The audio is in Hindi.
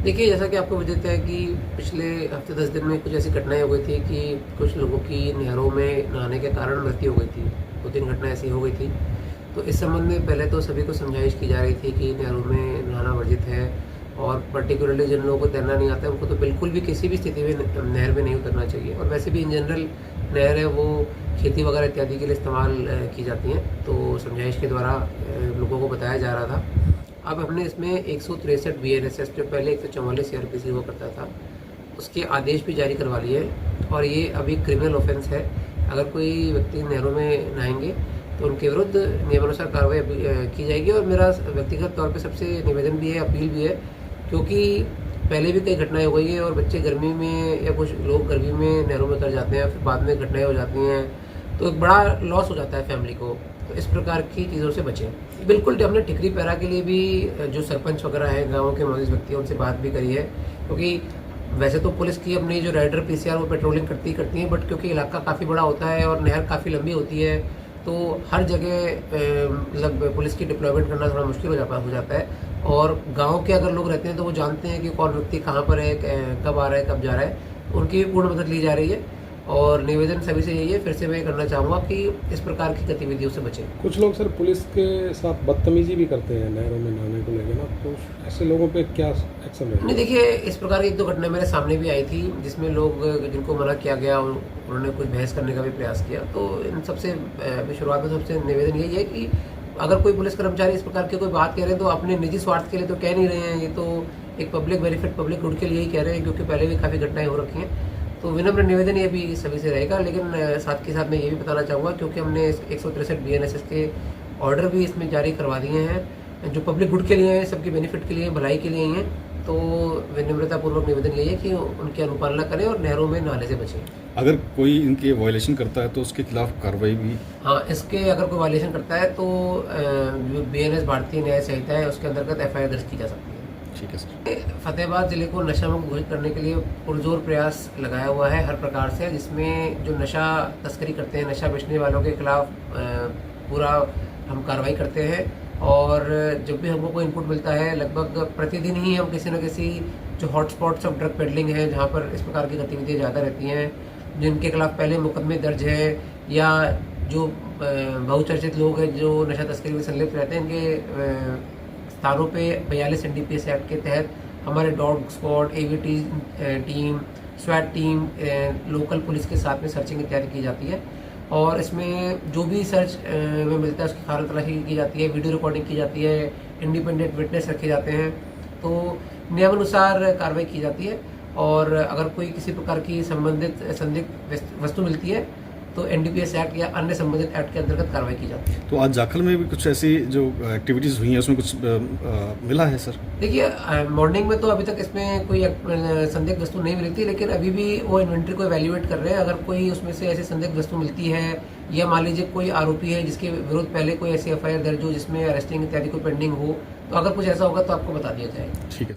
देखिए, जैसा कि आपको विदित है कि पिछले हफ्ते 10 दिन में कुछ ऐसी घटनाएँ हो गई थी कि कुछ लोगों की नहरों में नहाने के कारण मृत्यु हो गई थी। 2-3 घटनाएँ ऐसी हो गई थी। तो इस संबंध में पहले तो सभी को समझाइश की जा रही थी कि नहरों में नहाना वर्जित है और पर्टिकुलरली जिन लोगों को तैरना नहीं आता है, उनको तो बिल्कुल भी किसी भी स्थिति में नहर में नहीं उतरना चाहिए। और वैसे भी इन जनरल नहर है वो खेती वगैरह इत्यादि के लिए इस्तेमाल की जाती हैं। तो समझाइश के द्वारा लोगों को बताया जा रहा था। अब हमने इसमें 163 बीएनएसएस जो पहले 144 सीआरपीसी हुआ करता था, उसके आदेश भी जारी करवा लिए और ये अभी क्रिमिनल ऑफेंस है। अगर कोई व्यक्ति नहरों में नहाएंगे तो उनके विरुद्ध नियमानुसार कार्रवाई की जाएगी। और मेरा व्यक्तिगत तौर पे सबसे निवेदन भी है, अपील भी है, क्योंकि पहले भी कई घटनाएं हो गई हैं और बच्चे गर्मी में या कुछ लोग गर्मी में नहरों में उतर जाते हैं, फिर बाद में घटनाएं हो जाती हैं, तो एक बड़ा लॉस हो जाता है फैमिली को। तो इस प्रकार की चीज़ों से बचें। बिल्कुल, हमने टिकरी पैरा के लिए भी जो सरपंच वगैरह हैं, गाँव के मौजूद व्यक्ति हैं, उनसे बात भी करी है। क्योंकि वैसे तो पुलिस की अपनी जो राइडर पीसीआर वो पेट्रोलिंग करती हैं, बट क्योंकि इलाका काफ़ी बड़ा होता है और नहर काफ़ी लंबी होती है, तो हर जगह मतलब पुलिस की डिप्लॉयमेंट करना थोड़ा मुश्किल हो जाता है। और गांव के अगर लोग रहते हैं तो वो जानते हैं कि कौन व्यक्ति कहाँ पर है, कब आ रहा है, कब जा रहा है, उनकी भी पूर्ण मदद ली जा रही है। और निवेदन सभी से यही है, फिर से मैं करना चाहूँगा कि इस प्रकार की गतिविधियों से बचें। कुछ लोग सर पुलिस के साथ बदतमीजी भी करते हैं नहरों में नहाने को लेकर ना, तो ऐसे लोगों पे क्या एक्शन नहीं, रहेगा? देखिए, इस प्रकार की 1-2 घटना मेरे सामने भी आई थी जिसमें लोग जिनको मना किया गया उन्होंने कुछ बहस करने का भी प्रयास किया। तो इन सबसे शुरुआत में सबसे निवेदन यही है कि अगर कोई पुलिस कर्मचारी इस प्रकार की कोई बात कह रहे हैं तो अपने निजी स्वार्थ के लिए तो कह नहीं रहे हैं, ये तो एक पब्लिक बेनिफिट, पब्लिक गुड के लिए ही कह रहे हैं, क्योंकि पहले भी काफ़ी घटनाएं हो रखी हैं। तो विनम्र निवेदन ये भी सभी से रहेगा। लेकिन साथ के साथ मैं ये भी बताना चाहूँगा, क्योंकि हमने 163 बीएनएसएस के ऑर्डर भी इसमें जारी करवा दिए हैं, जो पब्लिक गुड के लिए हैं, सबके बेनिफिट के लिए, भलाई के लिए हैं। तो विनम्रतापूर्वक निवेदन यही है कि उनकी अनुपालना करें और नहरों में नहाने से बचें। अगर कोई इनके वायलेशन करता है तो उसके खिलाफ कार्रवाई भी? हाँ, इसके अगर कोई वायलेशन करता है तो जो बीएनएस भारतीय न्याय संहिता है उसके अंतर्गत एफआईआर दर्ज की जा सकती है। ठीक है सर। फतेहाबाद जिले को नशा मुक्त घोषित करने के लिए पुरजोर प्रयास लगाया हुआ है हर प्रकार से, जिसमें जो नशा तस्करी करते हैं, नशा बेचने वालों के खिलाफ पूरा हम कार्रवाई करते हैं। और जब भी हमको कोई इनपुट मिलता है, लगभग प्रतिदिन ही हम किसी न किसी जो हॉटस्पॉट्स ऑफ ड्रग पेडलिंग है, जहाँ पर इस प्रकार की गतिविधियाँ ज़्यादा रहती हैं, जिनके खिलाफ पहले मुकदमे दर्ज है, या जो बहुचर्चित लोग हैं जो नशा तस्करी में संलिप्त रहते हैं, इनके स्थानों पे 42 एनडीपीएस एक्ट के तहत हमारे डॉग स्क्वाड, एवीटी टीम, स्वैट टीम, लोकल पुलिस के साथ में सर्चिंग इत्यादि की जाती है। और इसमें जो भी सर्च में मिलता है उसकी खारन तलाशी की जाती है, वीडियो रिकॉर्डिंग की जाती है, इंडिपेंडेंट विटनेस रखे जाते हैं, तो नियमानुसार कार्रवाई की जाती है। और अगर कोई किसी प्रकार की संबंधित संदिग्ध वस्तु मिलती है तो एनडीपीएस एक्ट या अन्य संबंधित एक्ट के अंतर्गत कार्रवाई की जाती है। तो आज जाखल में भी कुछ ऐसी जो एक्टिविटीज़ हुई हैं उसमें कुछ मिला है सर? देखिए, मॉर्निंग में तो अभी तक इसमें कोई संदिग्ध वस्तु नहीं मिली थी, लेकिन अभी भी वो इन्वेंट्री को एवेल्युएट कर रहे हैं। अगर कोई उसमें से ऐसी संदिग्ध वस्तु मिलती है, या मान लीजिए कोई आरोपी है जिसके विरुद्ध पहले कोई ऐसी एफआईआर दर्ज हो जिसमें अरेस्टिंग इत्यादि को पेंडिंग हो, तो अगर कुछ ऐसा होगा तो आपको बता दिया जाएगा। ठीक है।